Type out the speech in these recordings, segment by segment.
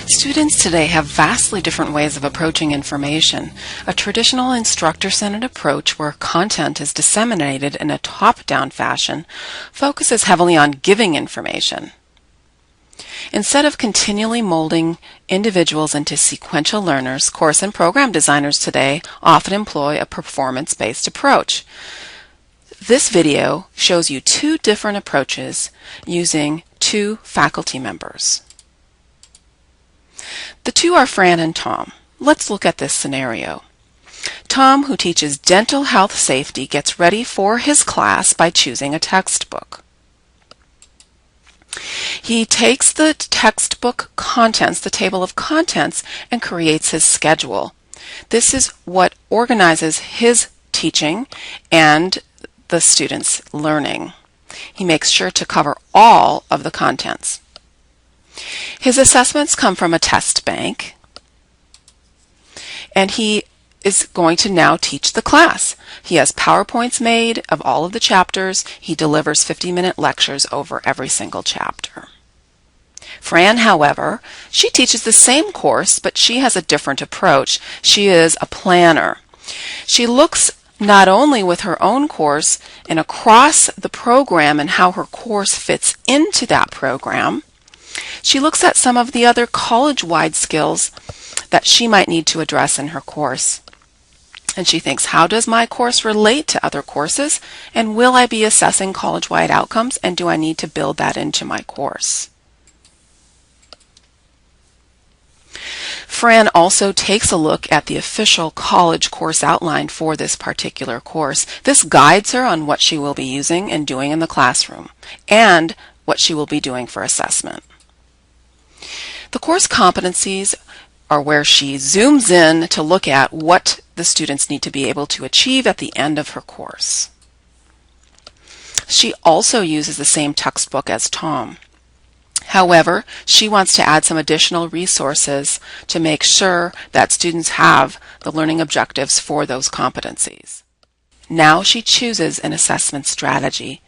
Students today have vastly different ways of approaching information. A traditional instructor-centered approach where content is disseminated in a top-down fashion focuses heavily on giving information. Instead of continually molding individuals into sequential learners, course and program designers today often employ a performance-based approach. This video shows you two different approaches using two faculty members. The two are Fran and Tom. Let's look at this scenario. Tom, who teaches dental health safety, gets ready for his class by choosing a textbook. He takes the textbook contents, the table of contents, and creates his schedule. This is what organizes his teaching and the students' learning. He makes sure to cover all of the contents. His assessments come from a test bank, and he is going to now teach the class. He has PowerPoints made of all of the chapters. He delivers 50-minute lectures over every single chapter. Fran, however, she teaches the same course, but she has a different approach. She is a planner. She looks not only with her own course and across the program and how her course fits into that program, she looks at some of the other college-wide skills that she might need to address in her course. And she thinks, how does my course relate to other courses? And will I be assessing college-wide outcomes? And do I need to build that into my course? Fran also takes a look at the official college course outline for this particular course. This guides her on what she will be using and doing in the classroom and what she will be doing for assessment. The course competencies are where she zooms in to look at what the students need to be able to achieve at the end of her course. She also uses the same textbook as Tom. However, she wants to add some additional resources to make sure that students have the learning objectives for those competencies. Now she chooses an assessment strategy.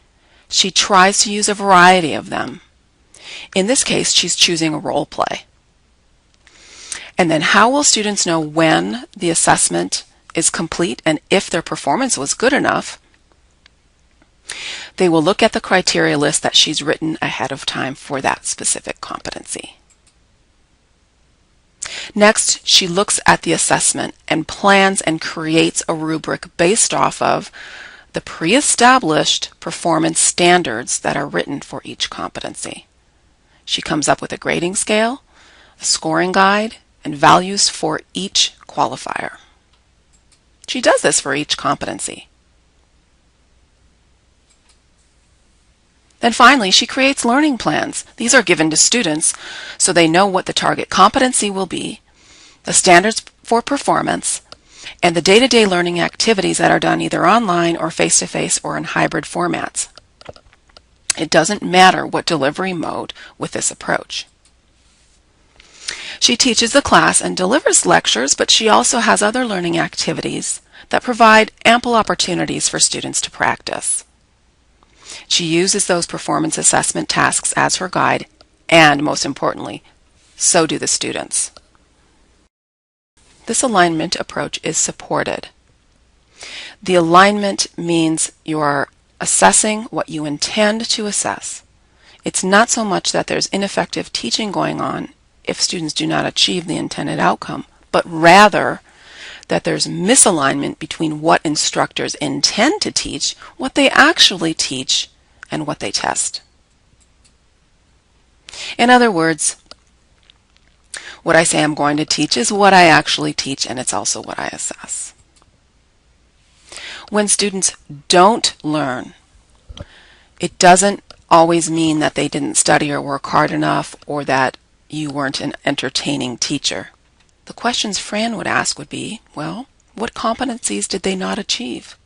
She tries to use a variety of them. In this case, she's choosing a role play. And then how will students know when the assessment is complete and if their performance was good enough? They will look at the criteria list that she's written ahead of time for that specific competency. Next, she looks at the assessment and plans and creates a rubric based off of the pre-established performance standards that are written for each competency. She comes up with a grading scale, a scoring guide, and values for each qualifier. She does this for each competency. Then finally, she creates learning plans. These are given to students so they know what the target competency will be, the standards for performance, and the day-to-day learning activities that are done either online or face-to-face or in hybrid formats. It doesn't matter what delivery mode with this approach. She teaches the class and delivers lectures, but she also has other learning activities that provide ample opportunities for students to practice. She uses those performance assessment tasks as her guide, and most importantly, so do the students. This alignment approach is supported. The alignment means you are assessing what you intend to assess. It's not so much that there's ineffective teaching going on if students do not achieve the intended outcome, but rather that there's misalignment between what instructors intend to teach, what they actually teach, and what they test. In other words, what I say I'm going to teach is what I actually teach, and it's also what I assess. When students don't learn, it doesn't always mean that they didn't study or work hard enough or that you weren't an entertaining teacher. The questions Fran would ask would be, well, what competencies did they not achieve?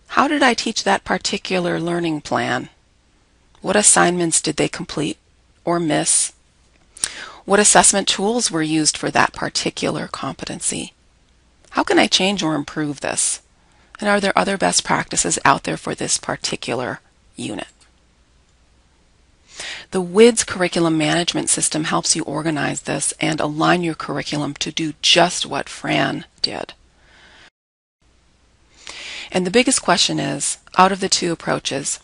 How did I teach that particular learning plan? What assignments did they complete or miss? What assessment tools were used for that particular competency? How can I change or improve this? And are there other best practices out there for this particular unit? The WIDS curriculum management system helps you organize this and align your curriculum to do just what Fran did. And the biggest question is, out of the two approaches,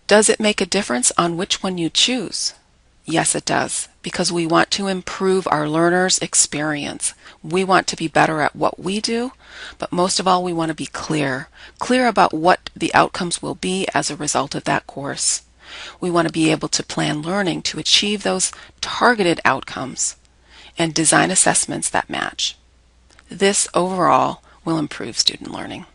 does it make a difference on which one you choose? Yes, it does, because we want to improve our learners' experience. We want to be better at what we do, but most of all, we want to be clear about what the outcomes will be as a result of that course. We want to be able to plan learning to achieve those targeted outcomes and design assessments that match. This overall will improve student learning.